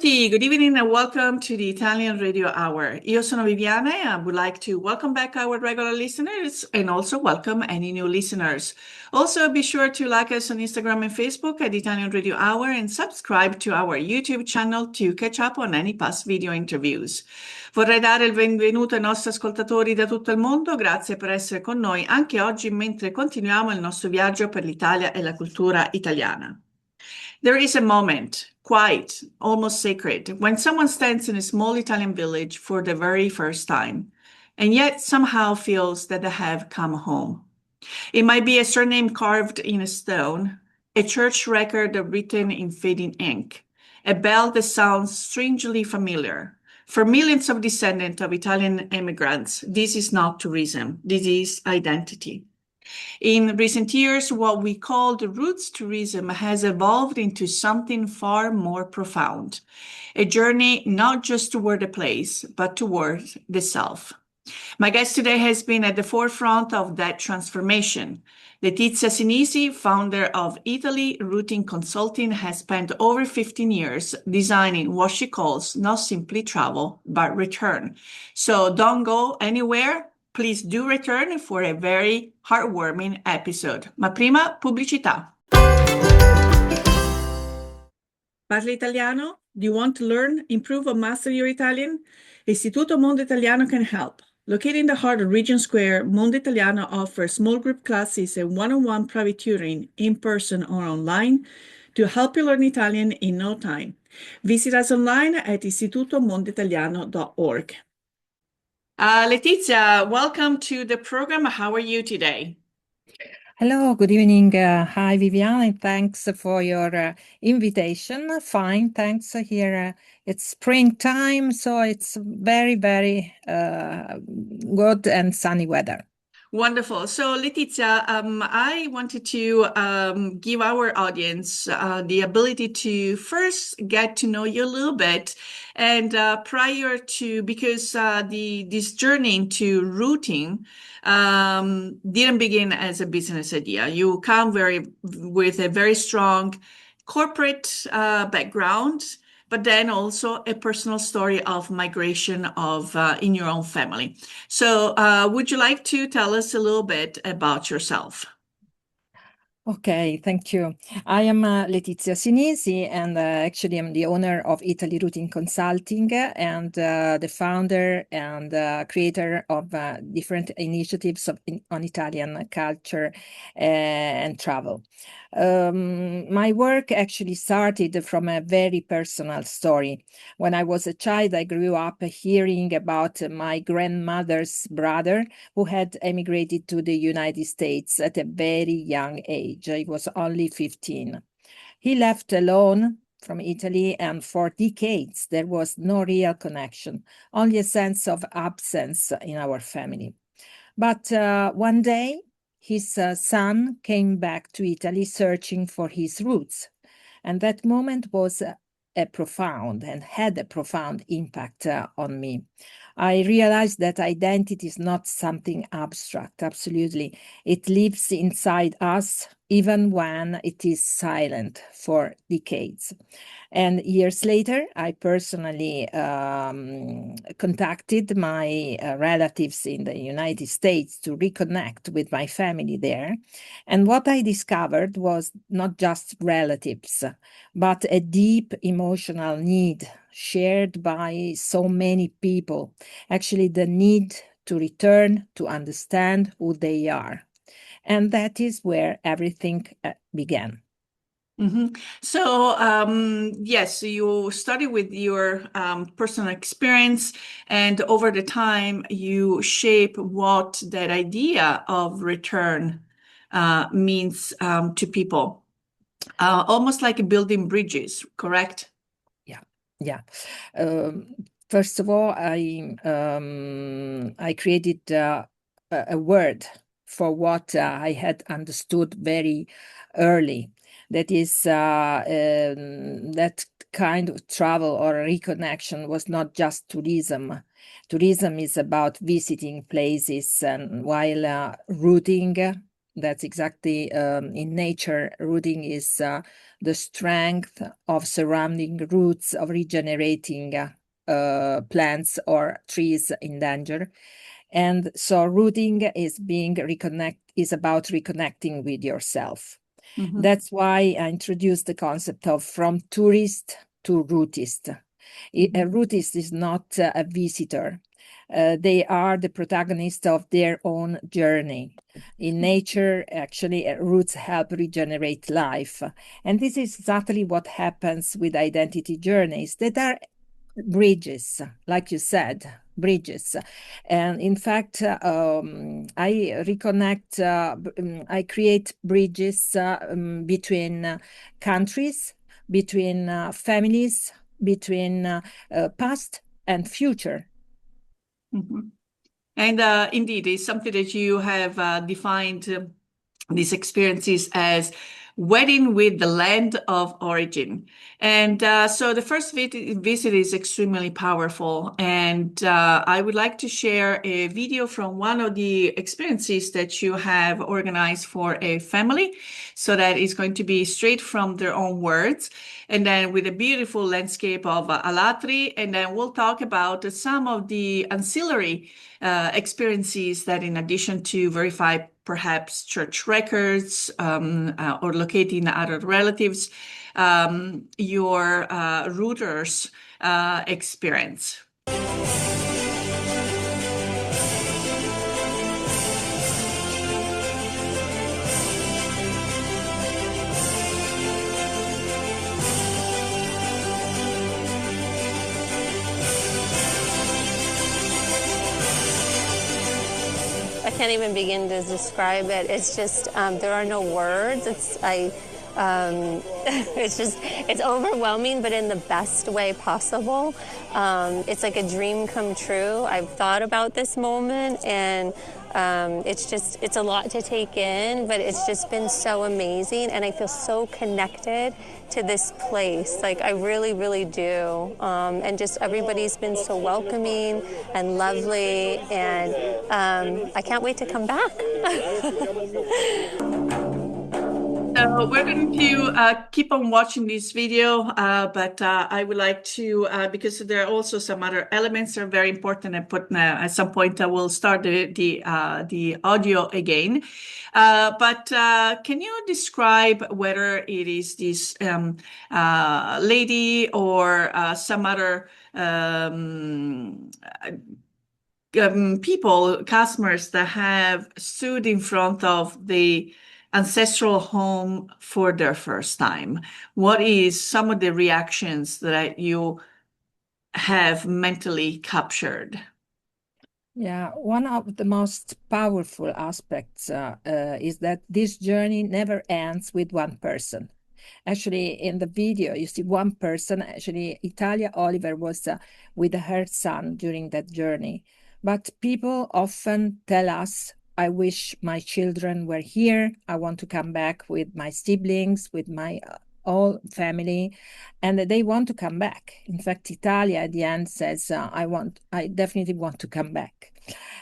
tutti, good evening and welcome to the Italian Radio Hour. Io sono Viviana and I would like to welcome back our regular listeners and also welcome any new listeners. Also, be sure to like us on Instagram and Facebook at Italian Radio Hour and subscribe to our YouTube channel to catch up on any past video interviews. Vorrei dare il benvenuto ai nostri ascoltatori da tutto il mondo, grazie per essere con noi anche oggi mentre continuiamo il nostro viaggio per l'Italia e la cultura italiana. There is a moment, quiet, almost sacred, when someone stands in a small Italian village for the very first time, and yet somehow feels that they have come home. It might be a surname carved in a stone, a church record written in fading ink, a bell that sounds strangely familiar. For millions of descendants of Italian immigrants, this is not tourism, this is identity. In recent years, what we call the roots tourism has evolved into something far more profound, a journey not just toward a place, but toward the self. My guest today has been at the forefront of that transformation. Letizia Sinisi, founder of Italy Routing Consulting, has spent over 15 years designing what she calls not simply travel, but return. So don't go anywhere. Please do return for a very heartwarming episode. Ma prima, pubblicità. Parli italiano? Do you want to learn, improve, or master your Italian? Istituto Mondo Italiano can help. Located in the heart of Regent Square, Mondo Italiano offers small group classes and one-on-one private tutoring in person or online to help you learn Italian in no time. Visit us online at istitutomondoitaliano.org. Letizia, welcome to the program. How are you today? Hello, good evening. Hi, Viviane, and thanks for your invitation. Fine, thanks. Here it's springtime, so it's very, very good and sunny weather. Wonderful. So, Letizia, I wanted to give our audience the ability to first get to know you a little bit, and prior to because this journey into routing didn't begin as a business idea. You come with a very strong corporate background, but then also a personal story of migration of in your own family. So would you like to tell us a little bit about yourself? Okay, thank you. I am Letizia Sinisi, and actually I'm the owner of Italy Routing Consulting and the founder and creator of different initiatives on Italian culture and travel. My work actually started from a very personal story. When I was a child, I grew up hearing about my grandmother's brother who had emigrated to the United States at a very young age. He was only 15. He left alone from Italy, and for decades there was no real connection, only a sense of absence in our family. But one day, his son came back to Italy searching for his roots. And that moment was had a profound impact on me. I realized that identity is not something abstract, absolutely. It lives inside us, even when it is silent for decades. And years later, I personally contacted my relatives in the United States to reconnect with my family there. And what I discovered was not just relatives, but a deep emotional need shared by so many people. Actually, the need to return, to understand who they are. And that is where everything began. Mm-hmm. So, yes, you started with your personal experience, and over the time, you shape what that idea of return means to people, almost like building bridges, correct? Yeah. First of all, I created a word for what I had understood very early. That is, that kind of travel or reconnection was not just tourism. Tourism is about visiting places, and while routing, that's exactly in nature, routing is the strength of surrounding roots of regenerating plants or trees in danger. And so rooting is about reconnecting with yourself. Mhm. That's why I introduced the concept of from tourist to rootist. A rootist is not a visitor. They are the protagonist of their own journey. In nature, actually, roots help regenerate life. And this is exactly what happens with identity journeys that are bridges, like you said, bridges. And in fact, I create bridges between countries, between families, between past and future. Mhm. And indeed, it's something that you have defined these experiences as wedding with the land of origin. And so the first visit is extremely powerful. And I would like to share a video from one of the experiences that you have organized for a family. So that is going to be straight from their own words. And then with a beautiful landscape of Alatri. And then we'll talk about some of the ancillary experiences that, in addition to verify perhaps church records or locating other relatives, your rooters experience. I can't even begin to describe it. It's just there are no words. It's overwhelming, but in the best way possible. It's like a dream come true. I've thought about this moment, and it's a lot to take in, but it's just been so amazing, and I feel so connected to this place. Like, I really, really do. And just everybody's been so welcoming and lovely, and I can't wait to come back. So we're going to keep on watching this video, but I would like to, because there are also some other elements that are very important, and put at some point I will start the audio again. But can you describe whether it is this lady or some other people, customers that have stood in front of the ancestral home for their first time? What is some of the reactions that you have mentally captured? Yeah, one of the most powerful aspects is that this journey never ends with one person. Actually, in the video, you see one person. Actually, Italia Oliver was with her son during that journey. But people often tell us, I wish my children were here. I want to come back with my siblings, with my whole family, and they want to come back. In fact, Italia at the end says, I definitely want to come back.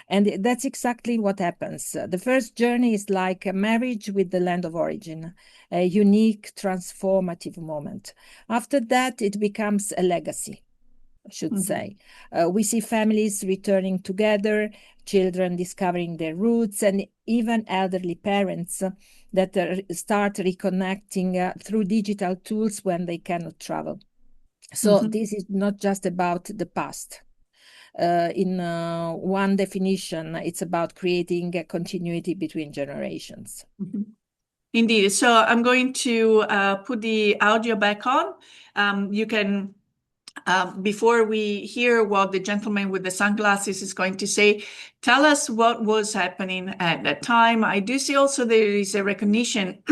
And that's exactly what happens. The first journey is like a marriage with the land of origin, a unique, transformative moment. After that, it becomes a legacy, I should say. We see families returning together, children discovering their roots, and even elderly parents that start reconnecting through digital tools when they cannot travel. So this is not just about the past. In one definition, it's about creating a continuity between generations. Indeed. So I'm going to put the audio back on. You can, before we hear what the gentleman with the sunglasses is going to say, tell us what was happening at that time. I do see also there is a recognition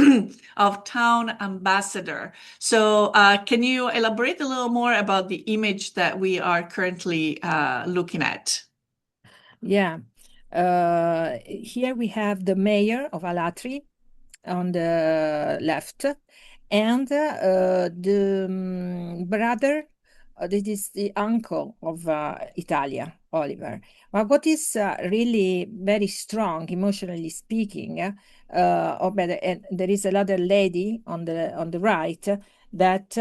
of town ambassador. So can you elaborate a little more about the image that we are currently looking at? Yeah. Here we have the mayor of Alatri on the left, and the brother, this is the uncle of Italia, Oliver. But what is really very strong, emotionally speaking, or better, and there is another lady on the right that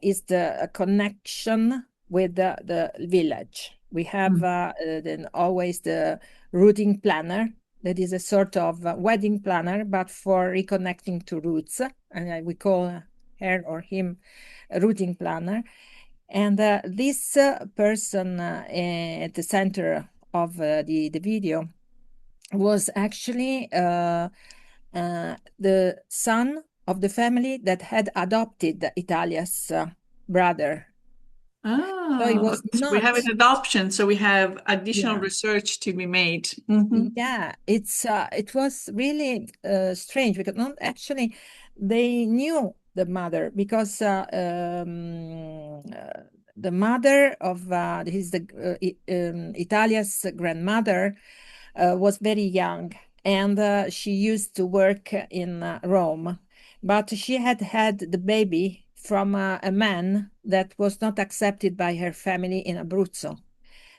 is the connection with the village. We have then always the routing planner that is a sort of wedding planner, but for reconnecting to roots, and we call her or him a routing planner. And this person at the center of the video was actually the son of the family that had adopted Italia's brother. So it was So we have not. an adoption, so we have additional Yeah. research to be made. Yeah, it was really strange because not actually they knew the mother because the mother of Italia's grandmother was very young, and she used to work in Rome, but she had the baby from a man that was not accepted by her family in Abruzzo.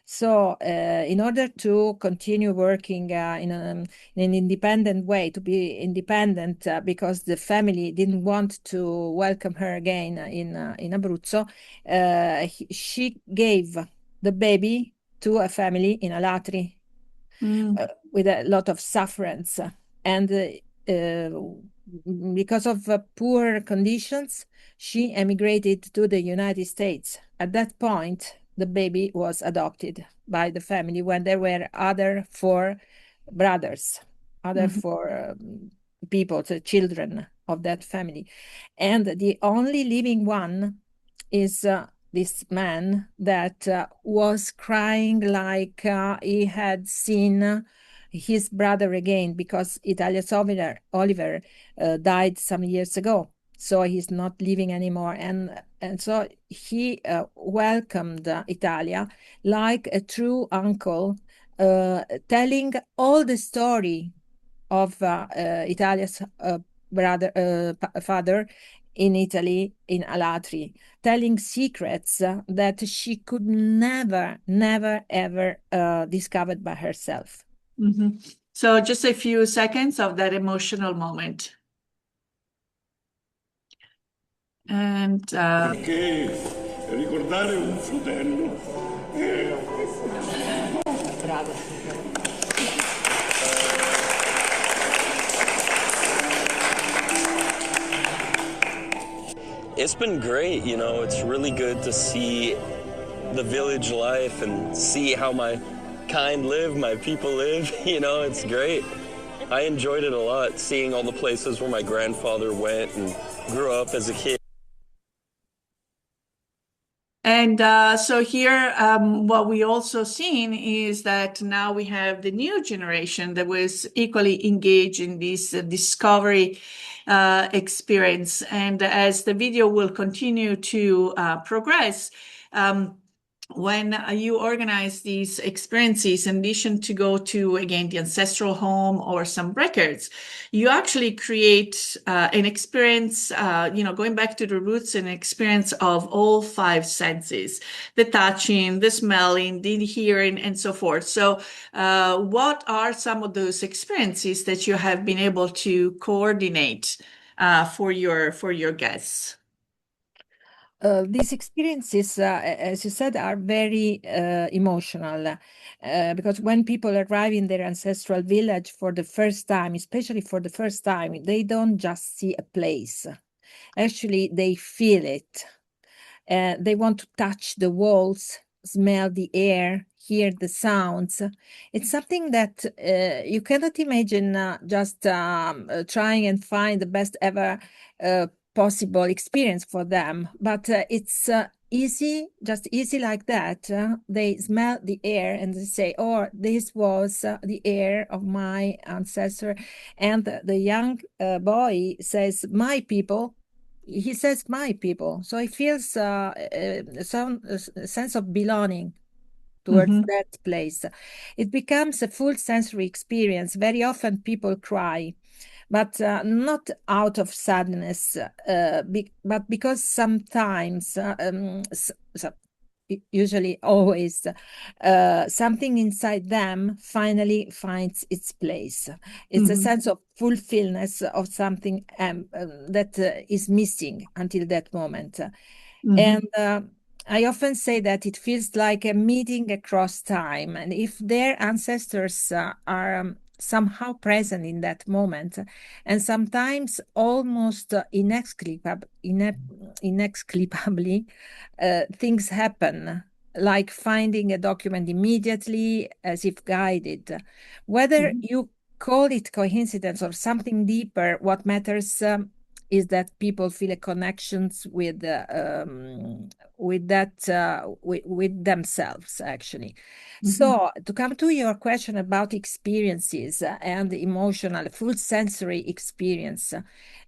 So, in order to continue working in an independent way, to be independent, because the family didn't want to welcome her again in Abruzzo, she gave the baby to a family in Alatri with a lot of sufferance. And because of poor conditions, she emigrated to the United States. At that point, the baby was adopted by the family when there were other four brothers, other four people, the children of that family. And the only living one is this man that was crying like he had seen his brother again because Italia's Oliver died some years ago. So he's not living anymore. And so he welcomed Italia like a true uncle, telling all the story of Italia's father in Italy, in Alatri, telling secrets that she could never, ever discovered by herself. So just a few seconds of that emotional moment. And Perché ricordare un fratello Bravo. It's been great, you know, it's really good to see the village life and see how my kind live, my people live, you know, it's great. I enjoyed it a lot, seeing all the places where my grandfather went and grew up as a kid. And so here, what we also seen is that now we have the new generation that was equally engaged in this discovery experience. And as the video will continue to progress, when you organize these experiences, in addition to go to, again, the ancestral home or some records, you actually create an experience, going back to the roots, an experience of all five senses, the touching, the smelling, the hearing, and so forth. So what are some of those experiences that you have been able to coordinate for your guests? These experiences, as you said, are very emotional because when people arrive in their ancestral village for the first time, especially for the first time, they don't just see a place. Actually, they feel it. They want to touch the walls, smell the air, hear the sounds. It's something that you cannot imagine just trying and find the best ever possible experience for them, but it's easy, just easy like that. They smell the air and they say, oh, this was the air of my ancestor. And the young boy says, my people. He says, my people. So he feels some sense of belonging towards that place. It becomes a full sensory experience. Very often people cry, but not out of sadness, but because sometimes usually always, something inside them finally finds its place. It's a sense of fulfillment of something that is missing until that moment. And I often say that it feels like a meeting across time. And if their ancestors are somehow present in that moment, and sometimes almost inexplicably, things happen, like finding a document immediately as if guided. Whether you call it coincidence or something deeper, what matters is that people feel a connections with with themselves, actually. So to come to your question about experiences and emotional full sensory experience,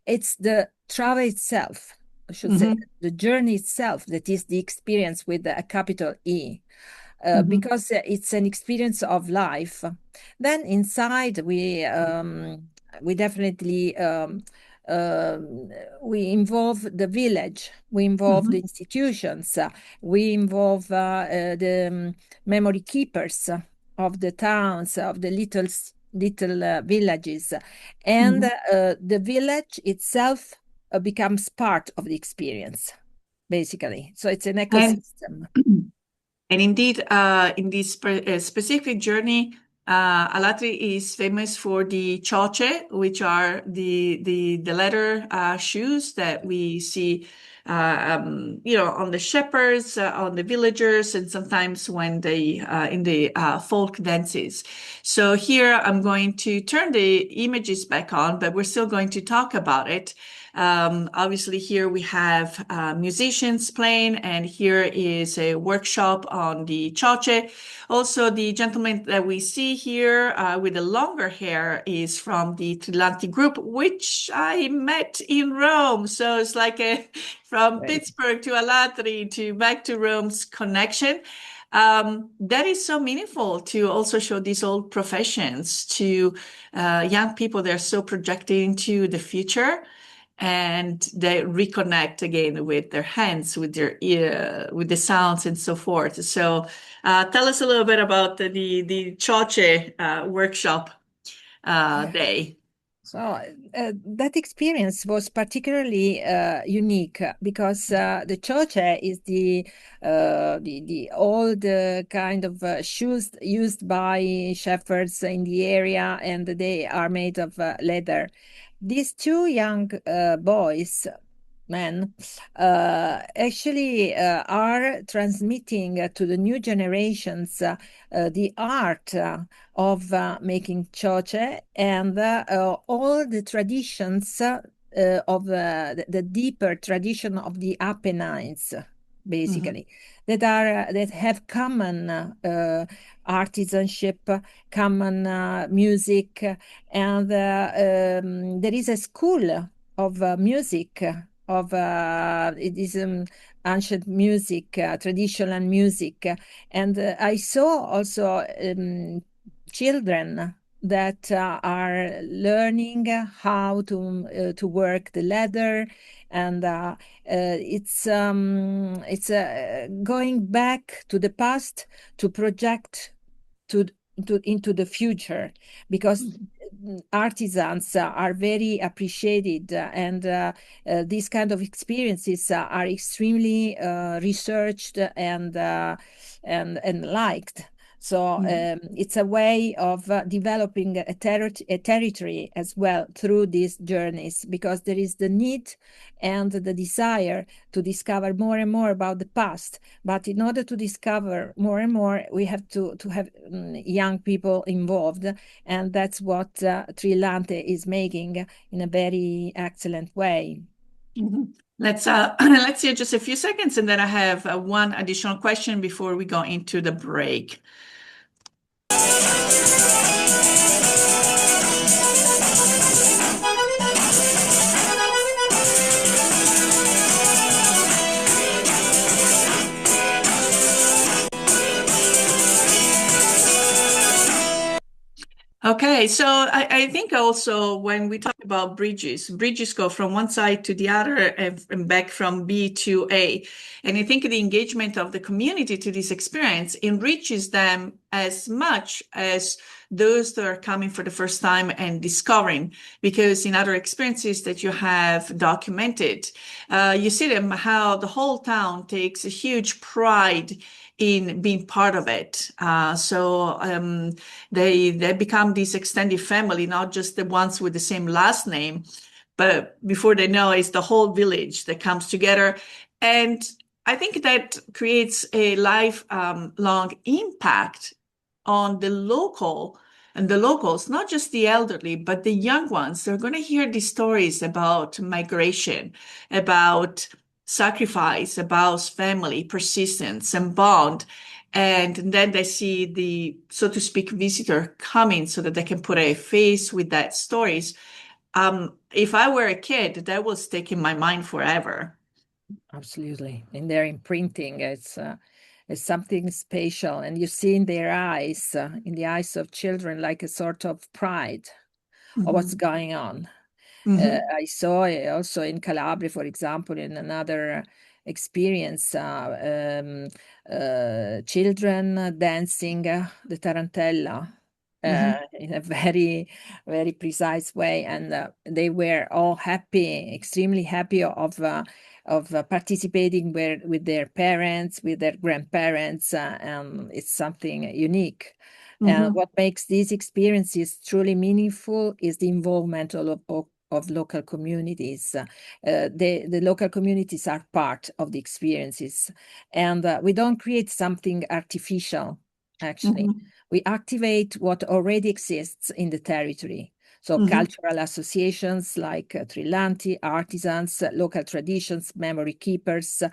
it's the travel itself, I should say, the journey itself that is the experience with a capital E. Because it's an experience of life. Then inside we definitely we involve the village, we involve the institutions, we involve the memory keepers of the towns, of the little villages, and the village itself becomes part of the experience, basically. So it's an ecosystem. And indeed, in this specific journey, Alatri is famous for the cioce, which are the leather shoes that we see, on the shepherds, on the villagers, and sometimes when they in the folk dances. So here I'm going to turn the images back on, but we're still going to talk about it. Obviously, here we have musicians playing, and here is a workshop on the cioce. Also, the gentleman that we see here with the longer hair is from the Trilanti group, which I met in Rome. So it's like from Pittsburgh to Alatri to back to Rome's connection. That is so meaningful to also show these old professions to young people. They're so projecting to the future. And they reconnect again with their hands, with their ear, with the sounds and so forth. So tell us a little bit about the cioce workshop day. So that experience was particularly unique because the cioce is the old kind of shoes used by shepherds in the area, and they are made of leather. These two young boys, men, actually are transmitting to the new generations the art of making cioce and all the traditions of the deeper tradition of the Apennines, basically, that have common artisanship, common music, and there is a school of music, of it is ancient music, traditional music, and I saw also children that are learning how to work the leather, and it's going back to the past to project into the future, because artisans are very appreciated, and these kind of experiences are extremely researched and liked. So it's a way of developing a territory as well through these journeys, because there is the need and the desire to discover more and more about the past. But in order to discover more and more, we have to have young people involved, and that's what Trillante is making in a very excellent way. Let's see just a few seconds, and then I have one additional question before we go into the break. Okay, so I think also when we talk about bridges. Bridges go from one side to the other and back from B to A. And I think the engagement of the community to this experience enriches them as much as those that are coming for the first time and discovering, because in other experiences that you have documented, you see them how the whole town takes a huge pride in being part of it. They become this extended family, not just the ones with the same last name, but before they know, it's the whole village that comes together. And I think that creates a lifelong impact on the local and the locals, not just the elderly, but the young ones. They're going to hear these stories about migration, about sacrifice, about family, persistence, and bond. And then they see the, so to speak, visitor coming so that they can put a face with that stories. If I were a kid, that will stick in my mind forever. Absolutely. In their imprinting, it's something special. And you see in their eyes, in the eyes of children, like a sort of pride of what's going on. I saw also in Calabria, for example, in another experience, children dancing the tarantella in a very, very precise way. And they were all happy, extremely happy of participating with their parents, with their grandparents. It's something unique. And what makes these experiences truly meaningful is the involvement of local communities. The local communities are part of the experiences. And we don't create something artificial, actually. We activate what already exists in the territory. So cultural associations like Trillanti, artisans, local traditions, memory keepers.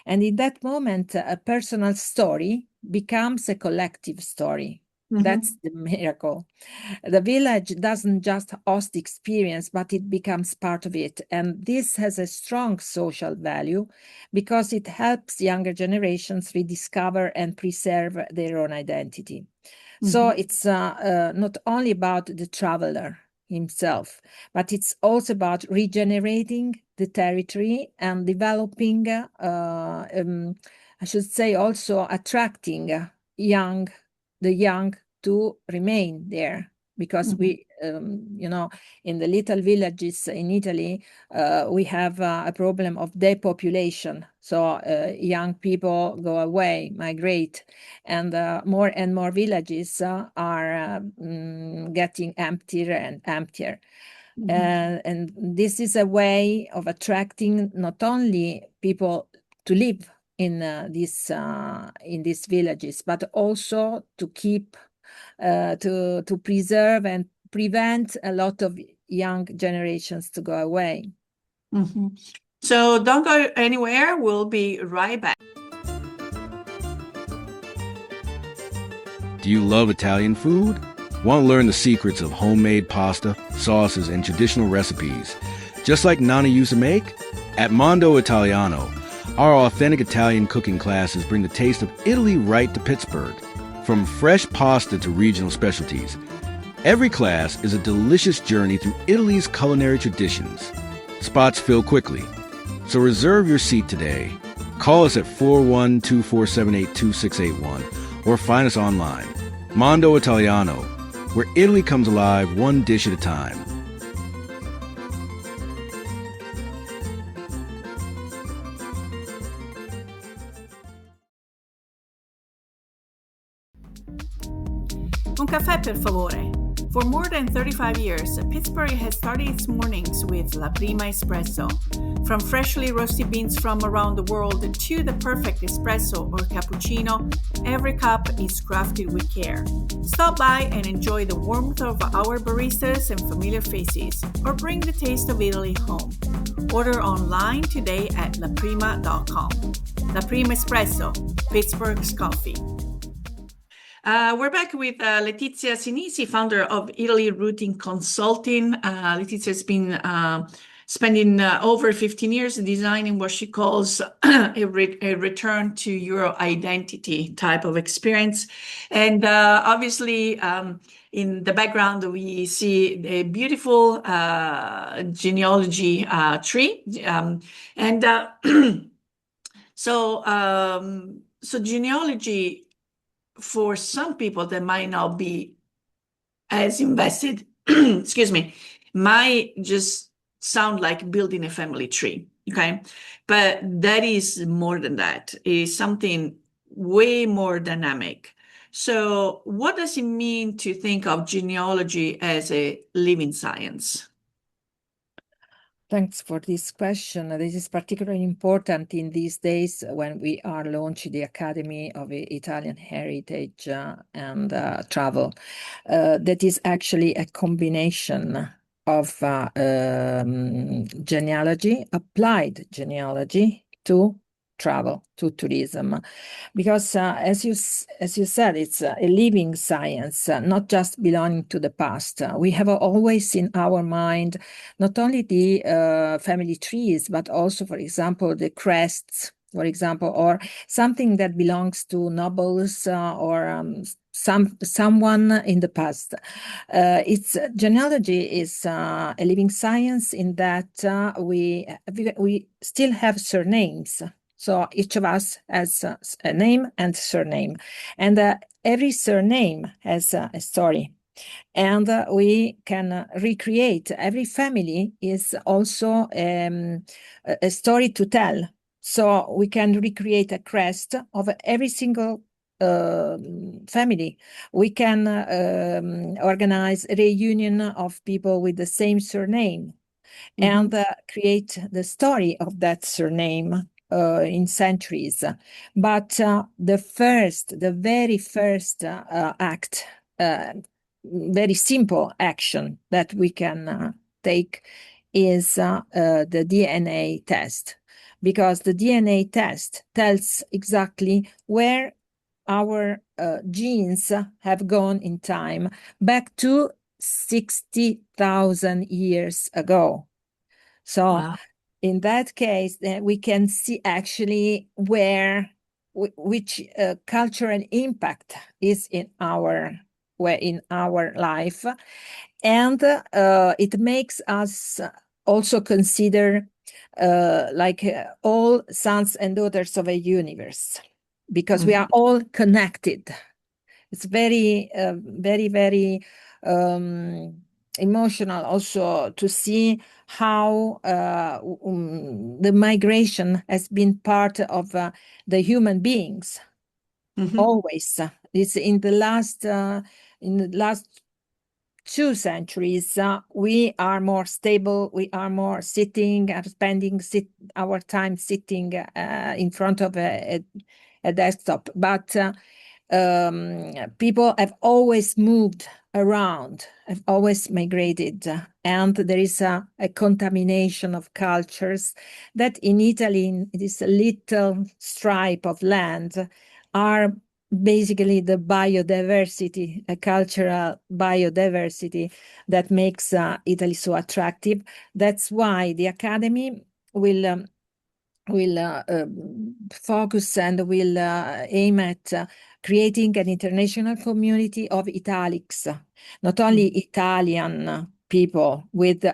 And in that moment, a personal story becomes a collective story. That's the miracle. The village doesn't just host the experience, but it becomes part of it. And this has a strong social value because it helps younger generations rediscover and preserve their own identity. So it's not only about the traveler himself, but it's also about regenerating the territory and developing, I should say, also attracting the young to remain there, because we, in the little villages in Italy, we have a problem of depopulation. So young people go away, migrate, and more villages are getting emptier and emptier. And this is a way of attracting not only people to live in these villages, but also to keep, to preserve and prevent a lot of young generations to go away. So don't go anywhere. We'll be right back. Do you love Italian food? Want to learn the secrets of homemade pasta, sauces, and traditional recipes, just like Nana used to make? At Mondo Italiano, our authentic Italian cooking classes bring the taste of Italy right to Pittsburgh. From fresh pasta to regional specialties, every class is a delicious journey through Italy's culinary traditions. Spots fill quickly, so reserve your seat today. Call us at 412-478-2681 or find us online. Mondo Italiano, where Italy comes alive one dish at a time. Un caffè, per favore. For more than 35 years, Pittsburgh has started its mornings with La Prima Espresso. From freshly roasted beans from around the world to the perfect espresso or cappuccino, every cup is crafted with care. Stop by and enjoy the warmth of our baristas and familiar faces, or bring the taste of Italy home. Order online today at laprima.com. La Prima Espresso, Pittsburgh's coffee. We're back with Letizia Sinisi, founder of Italy Routing Consulting. Letizia has been spending over 15 years designing what she calls a return to your identity type of experience. And obviously, in the background, we see a beautiful genealogy tree. And so genealogy, for some people that might not be as invested, excuse me, might just sound like building a family tree, okay? But that is more than that. It's something way more dynamic. So what does it mean to think of genealogy as a living science? Thanks for this question. This is particularly important in these days when we are launching the Academy of Italian Heritage and Travel. That is actually a combination of genealogy, applied genealogy to travel, to tourism, because as you said, it's a living science, not just belonging to the past. We have always in our mind not only the family trees, but also, for example, the crests, for example, or something that belongs to nobles or someone in the past. Its genealogy is a living science in that we still have surnames. So each of us has a name and surname, and every surname has a story. And we can recreate. Every family is also a story to tell. So we can recreate a crest of every single family. We can organize a reunion of people with the same surname and create the story of that surname in centuries. But the very first act, very simple action that we can take is the DNA test, because the DNA test tells exactly where our genes have gone in time, back to 60,000 years ago. So wow. In that case, we can see actually which cultural impact is in our life, and it makes us also consider all sons and daughters of a universe, because we are all connected. It's very, very emotional also to see how the migration has been part of the human beings. Always. It's in the last 2 centuries, we are more stable. We are more spending our time sitting in front of a desktop. But people have always moved around, have always migrated, and there is a contamination of cultures that in Italy, in this little stripe of land, are basically the biodiversity, a cultural biodiversity that makes Italy so attractive. That's why the Academy will focus and will aim at creating an international community of Italics, not only Italian people with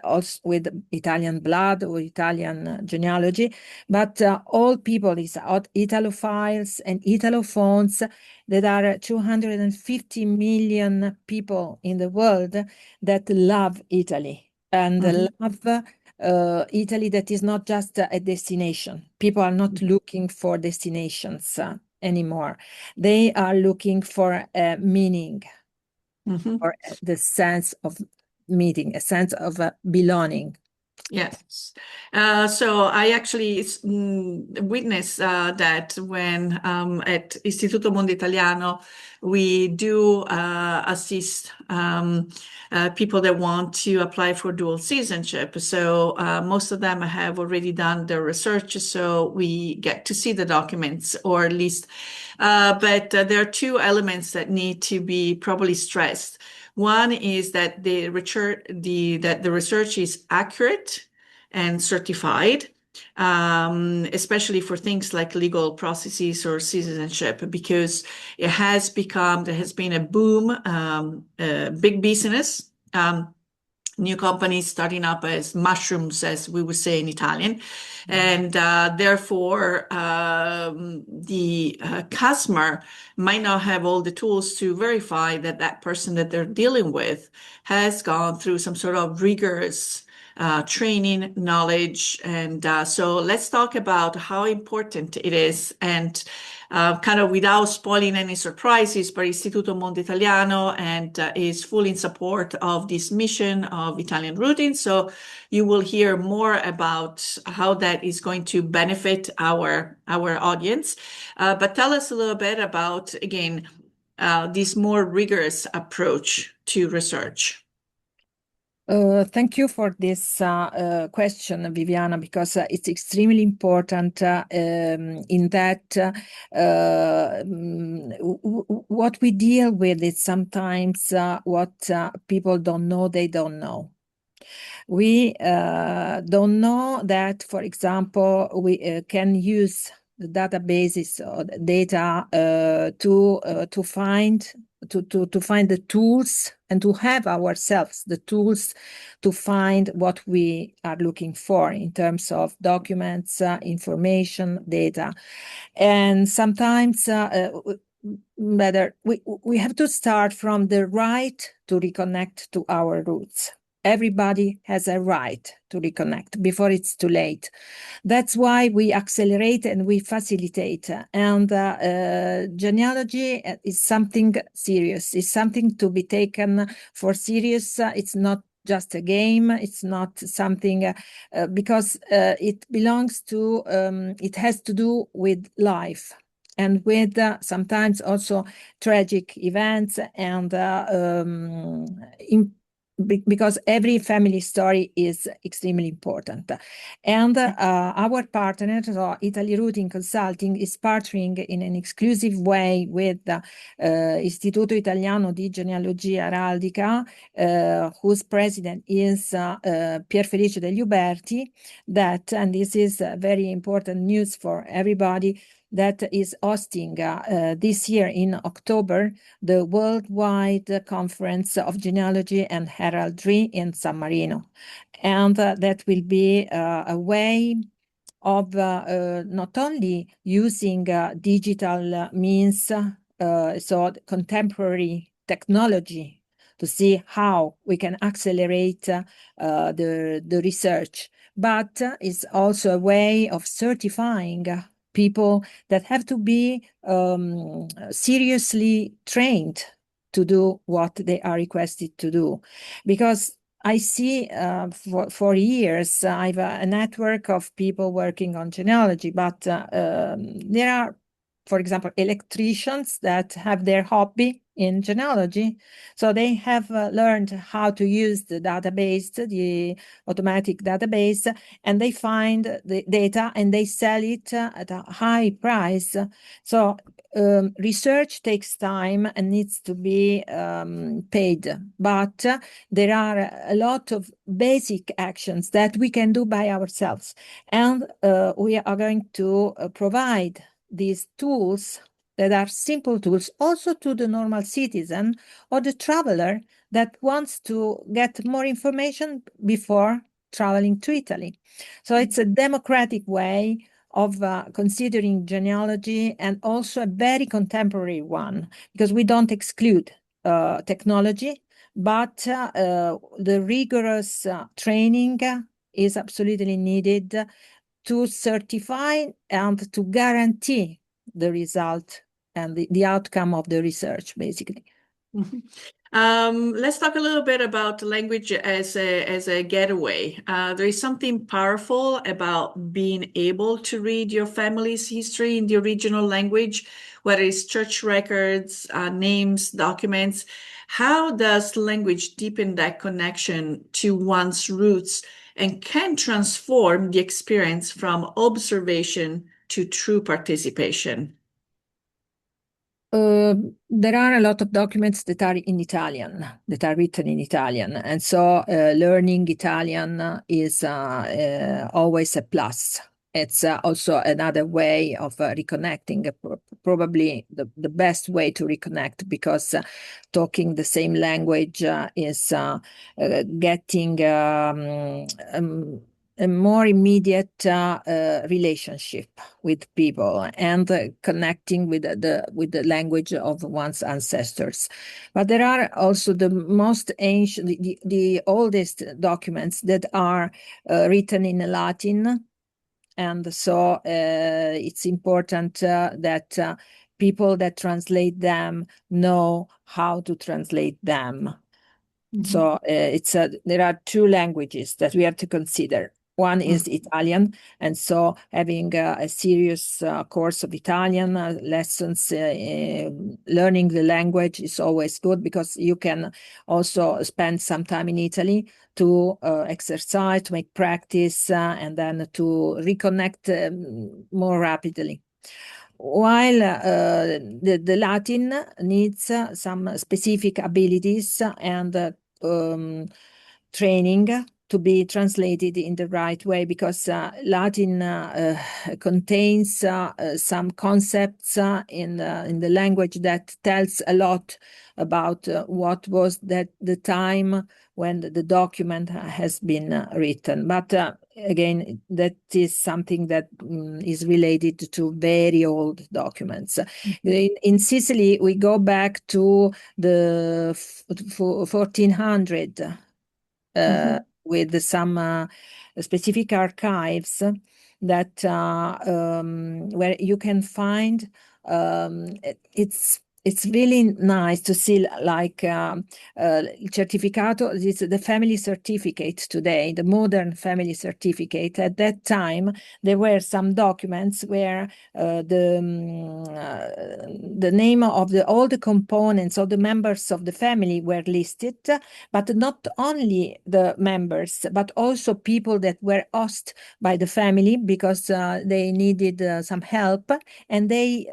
Italian blood or Italian genealogy, but all people, Italophiles and Italophones. There are 250 million people in the world that love Italy and love Italy that is not just a destination. People are not looking for destinations anymore. They are looking for a meaning, or the sense of meeting, a sense of belonging. Yes. So I actually witnessed that when at Istituto Mondo Italiano, we do assist people that want to apply for dual citizenship. So most of them have already done their research, so we get to see the documents, or at least, but there are 2 elements that need to be probably stressed. One is that the research is accurate, and certified, especially for things like legal processes or citizenship, because there has been a boom, big business, new companies starting up as mushrooms, as we would say in Italian. And therefore, the customer might not have all the tools to verify that that person that they're dealing with has gone through some sort of rigorous training, knowledge. And so let's talk about how important it is, and kind of without spoiling any surprises, but Istituto Mondo Italiano and is fully in support of this mission of Italian rooting. So you will hear more about how that is going to benefit our audience. But tell us a little bit about, again, this more rigorous approach to research. Thank you for this question, Viviana, because it's extremely important in that what we deal with is sometimes what people don't know, they don't know. We don't know that, for example, we can use the databases or the data to find the tools and to have ourselves the tools to find what we are looking for in terms of documents, information, data. And sometimes we have to start from the right to reconnect to our roots. Everybody has a right to reconnect before it's too late. That's why we accelerate and we facilitate. And genealogy is something serious. It's something to be taken for serious. It's not just a game. It's not something because it belongs to, it has to do with life and with sometimes also tragic events and because every family story is extremely important. And our partner, Italy Rooting Consulting, is partnering in an exclusive way with Istituto Italiano di Genealogia Araldica, whose president is Pier Felice degli Uberti, and this is very important news for everybody, that is hosting this year in October the Worldwide Conference of Genealogy and Heraldry in San Marino. And that will be a way of not only using digital means, so contemporary technology, to see how we can accelerate the research, but it's also a way of certifying people that have to be seriously trained to do what they are requested to do. Because I see for years, I have a network of people working on genealogy, but there are, for example, electricians that have their hobby in genealogy. So they have learned how to use the database, the automatic database, and they find the data and they sell it at a high price. So research takes time and needs to be paid, but there are a lot of basic actions that we can do by ourselves. And we are going to provide these tools that are simple tools also to the normal citizen or the traveler that wants to get more information before traveling to Italy. So it's a democratic way of considering genealogy, and also a very contemporary one, because we don't exclude technology, but the rigorous training is absolutely needed to certify and to guarantee the result and the outcome of the research, basically. Let's talk a little bit about language as a getaway. There is something powerful about being able to read your family's history in the original language, whether it's church records, names, documents. How does language deepen that connection to one's roots and can transform the experience from observation to true participation? There are a lot of documents that are in Italian, that are written in Italian. And so learning Italian is always a plus. It's also another way of reconnecting, probably the best way to reconnect, because talking the same language is getting a more immediate relationship with people and connecting with the language of one's ancestors. But there are also the most ancient, the oldest documents that are written in Latin. And so it's important that people that translate them know how to translate them. So there are two languages that we have to consider. One is Italian, and so having a serious course of Italian lessons, learning the language is always good, because you can also spend some time in Italy to exercise, to make practice, and then to reconnect more rapidly. While the Latin needs some specific abilities and training to be translated in the right way, because Latin contains some concepts in the language that tells a lot about what was the time when the document has been written. But again, that is something that is related to very old documents. In Sicily, we go back to the 1400 with some specific archives that where you can find it's really nice to see, like certificato, it's the family certificate today, the modern family certificate. At that time, there were some documents where the name of all the components of the members of the family were listed, but not only the members, but also people that were asked by the family because they needed some help, and they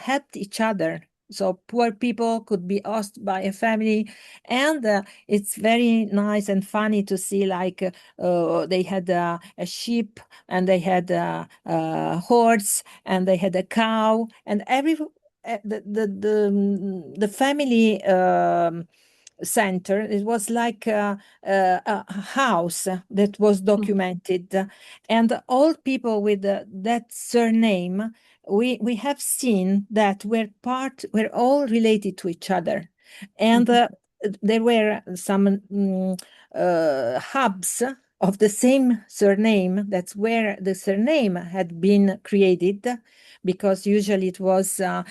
helped each other. So poor people could be asked by a family, and it's very nice and funny to see, like they had a sheep, and they had a horse, and they had a cow, and the family center, it was like a house that was documented, and all people with that surname, we have seen that we're all related to each other. And there were some hubs of the same surname. That's where the surname had been created, because usually it was a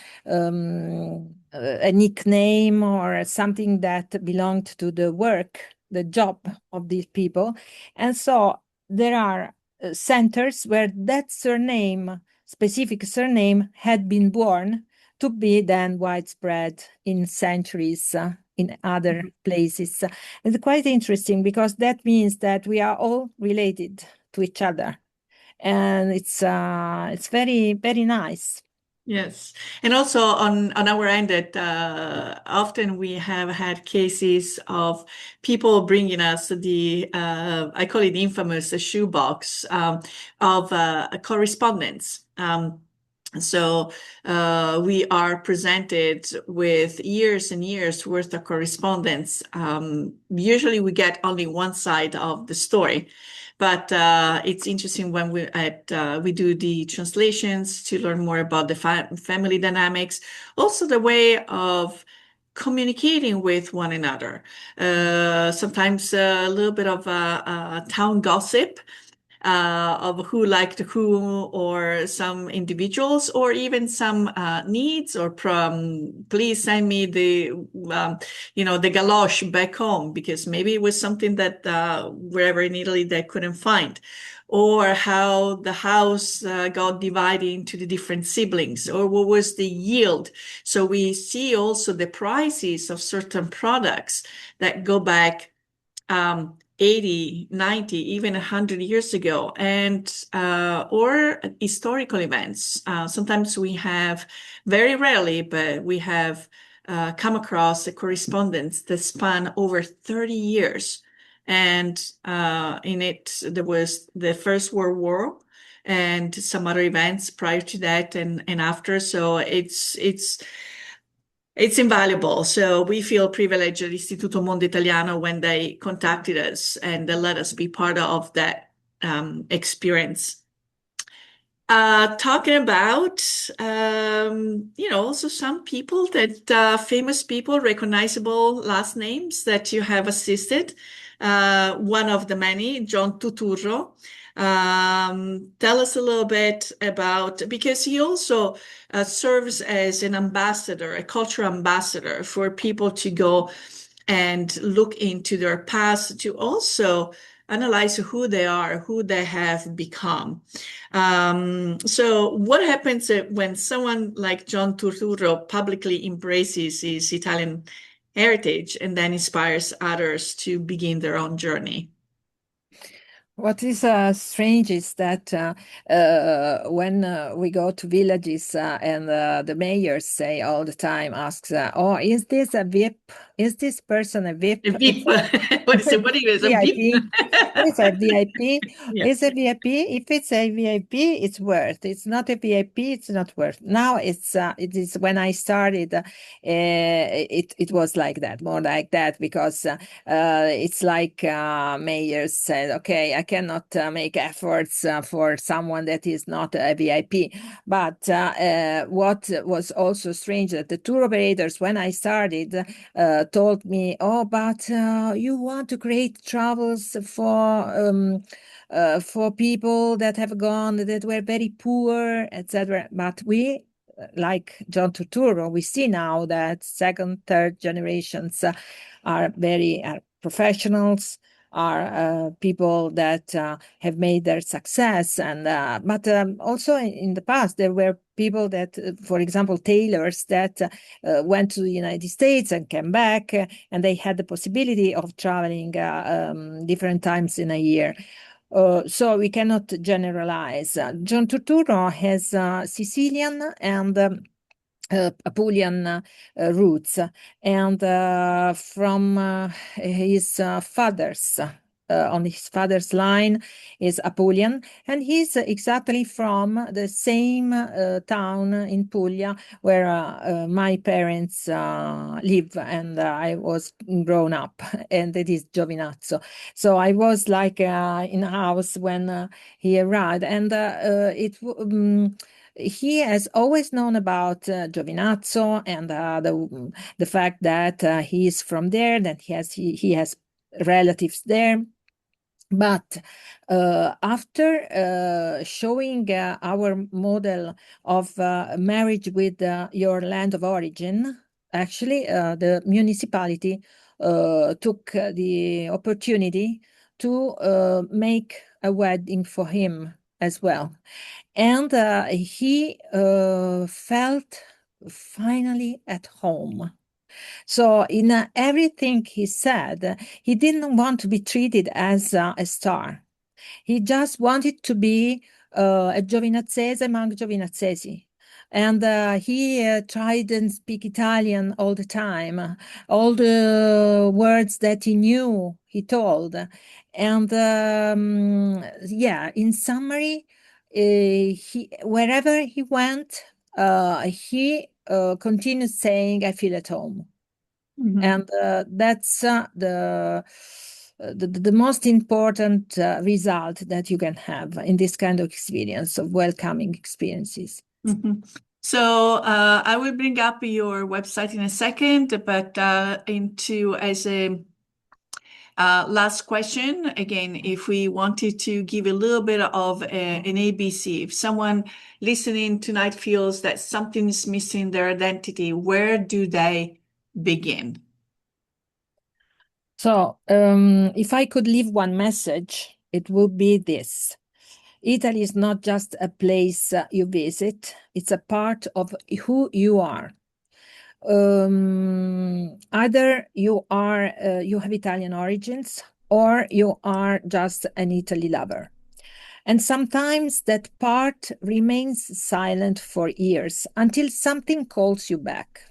nickname or something that belonged to the work, the job of these people. And so there are centers where that surname, specific surname, had been born to be then widespread in centuries in other places. It's quite interesting, because that means that we are all related to each other, and it's very, very nice. Yes, and also on our end, that often we have had cases of people bringing us the I call it infamous shoebox of correspondence. So we are presented with years and years worth of correspondence. Usually we get only one side of the story, but it's interesting when we do the translations to learn more about the family dynamics, also the way of communicating with one another. Sometimes a little bit of town gossip. Of who liked who, or some individuals, or even some needs, or please send me the the galoche back home, because maybe it was something that wherever in Italy they couldn't find, or how the house got divided into the different siblings, or what was the yield. So we see also the prices of certain products that go back 80, 90, even 100 years ago, and or historical events. Sometimes we have, very rarely, but we have come across a correspondence that span over 30 years. And in it, there was the First World War and some other events prior to that and after. So it's invaluable. So we feel privileged at Istituto Mondo Italiano when they contacted us and they let us be part of that experience. Talking about, also some people that famous people, recognizable last names that you have assisted. One of the many, John Turturro. Tell us a little bit about, because he also serves as an ambassador, a cultural ambassador for people to go and look into their past, to also analyze who they are, who they have become. So what happens when someone like John Turturro publicly embraces his Italian heritage and then inspires others to begin their own journey? What is strange is that when we go to villages and the mayors say all the time, asks, "Oh, is this a VIP? Is this person a VIP?" A VIP. What is it? What is a VIP? It's a VIP. Yeah. It's a VIP. If it's a VIP, it's worth. It's not a VIP, it's not worth. Now it is when I started, it was like that, more like that, because it's like mayors said, okay, I cannot make efforts for someone that is not a VIP. But what was also strange that the tour operators, when I started, told me, "Oh, but you want to create travels for people that have gone, that were very poor, etc." But we, like John Turturro, we see now that second, third generations are professionals, are people that have made their success. And but also in the past, there were people that, for example, tailors that went to the United States and came back, and they had the possibility of traveling different times in a year. So we cannot generalize. John Turturro has Sicilian and Apulian roots, and from his father's on his father's line is Apulian, and he's exactly from the same town in Puglia where my parents live, and I was grown up, and it is Giovinazzo. So I was like in a house when he arrived, and he has always known about Giovinazzo and the fact that he is from there, that he has relatives there. But after showing our model of marriage with your land of origin, actually the municipality took the opportunity to make a wedding for him as well. And he felt finally at home. So in everything he said, he didn't want to be treated as a star. He just wanted to be a Giovinazzese among Giovinazzesi. And he tried and speak Italian all the time. All the words that he knew, he told. And yeah, in summary, wherever he went, he continued saying, "I feel at home." Mhm. And that's the most important result that you can have in this kind of experience, of welcoming experiences. Mhm. So I will bring up your website in a second, but as a last question, again, if we wanted to give a little bit of an ABC, if someone listening tonight feels that something is missing in their identity, where do they begin? So if I could leave one message, it would be this. Italy is not just a place you visit, it's a part of who you are. Either you have Italian origins, or you are just an Italy lover. And sometimes that part remains silent for years until something calls you back.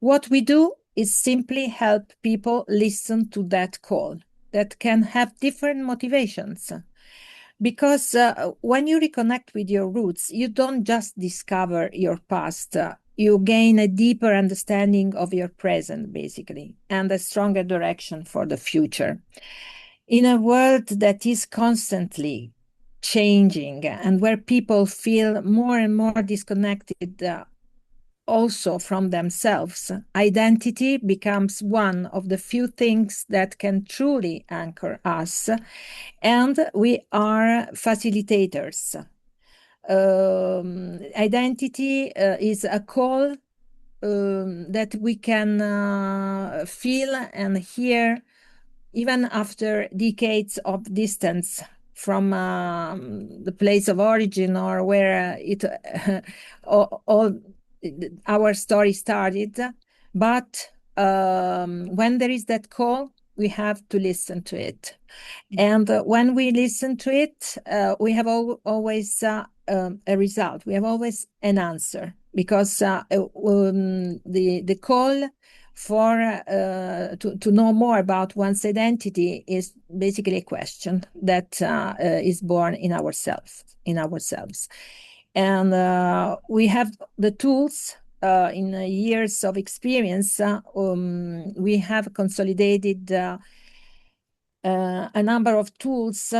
What we do is simply help people listen to that call that can have different motivations. Because when you reconnect with your roots, you don't just discover your past, you gain a deeper understanding of your present, basically, and a stronger direction for the future. In a world that is constantly changing and where people feel more and more disconnected also from themselves, identity becomes one of the few things that can truly anchor us, and we are facilitators. Identity is a call that we can feel and hear even after decades of distance from the place of origin or where all our story started. But when there is that call, we have to listen to it. And when we listen to it, we have always a result. We have always an answer, because the call for to know more about one's identity is basically a question that is born in ourselves. And we have the tools. In years of experience, we have consolidated a number of tools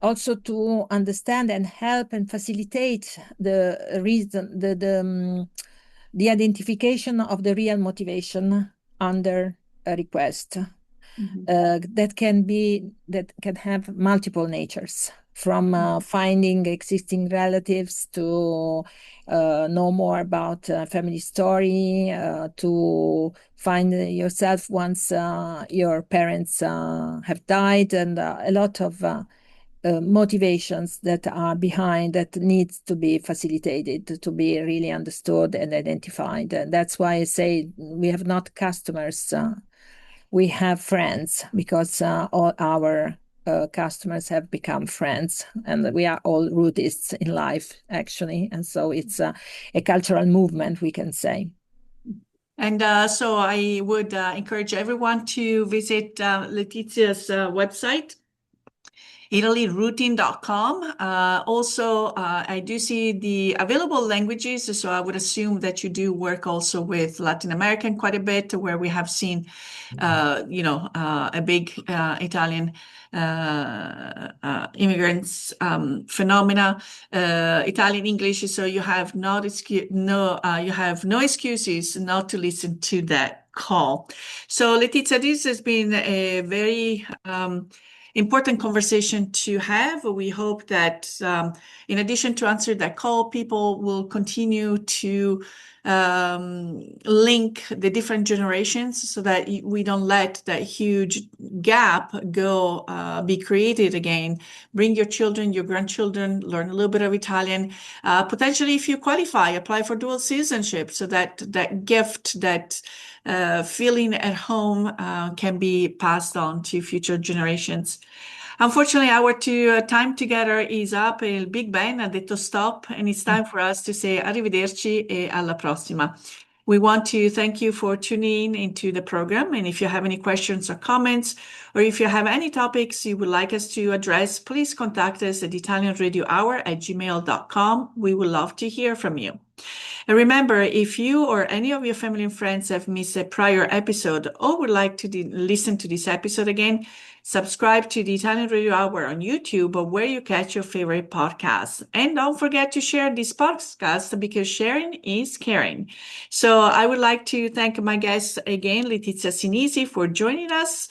also to understand and help and facilitate the reason, the identification of the real motivation under a request. That can have multiple natures, from finding existing relatives to know more about family story, to find yourself once your parents have died, and a lot of motivations that are behind that needs to be facilitated to be really understood and identified. And that's why I say we have not customers, we have friends, because all our customers have become friends, and we are all routists in life, actually. And so it's a cultural movement, we can say. And so I would encourage everyone to visit Letizia's website, ItalyRooting.com. Also, I do see the available languages, so I would assume that you do work also with Latin American quite a bit, where we have seen, a big Italian immigrants phenomena, Italian English. So you have no excuses not to listen to that call. So Letizia, this has been a very important conversation to have. We hope that in addition to answer that call, people will continue to link the different generations so that we don't let that huge gap be created again. Bring your children, your grandchildren, learn a little bit of Italian. Potentially, if you qualify, apply for dual citizenship, so that that gift, that feeling at home can be passed on to future generations. Unfortunately, our time together is up. Il Big Ben ha detto stop, and it's time for us to say arrivederci e alla prossima. We want to thank you for tuning into the program. And if you have any questions or comments, or if you have any topics you would like us to address, please contact us at italianradiohour@gmail.com. We would love to hear from you. And remember, if you or any of your family and friends have missed a prior episode or would like to listen to this episode again, subscribe to the Italian Radio Hour on YouTube or where you catch your favorite podcasts. And don't forget to share this podcast, because sharing is caring. So I would like to thank my guest again, Letizia Sinisi, for joining us.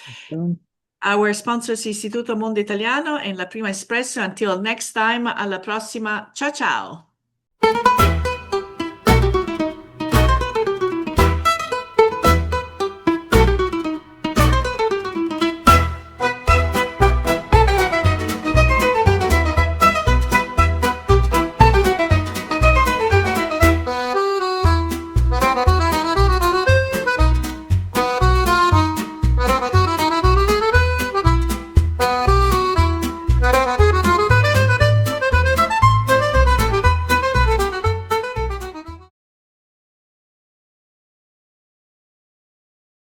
Our sponsors, Istituto Mondo Italiano and La Prima Espresso. Until next time, alla prossima. Ciao, ciao.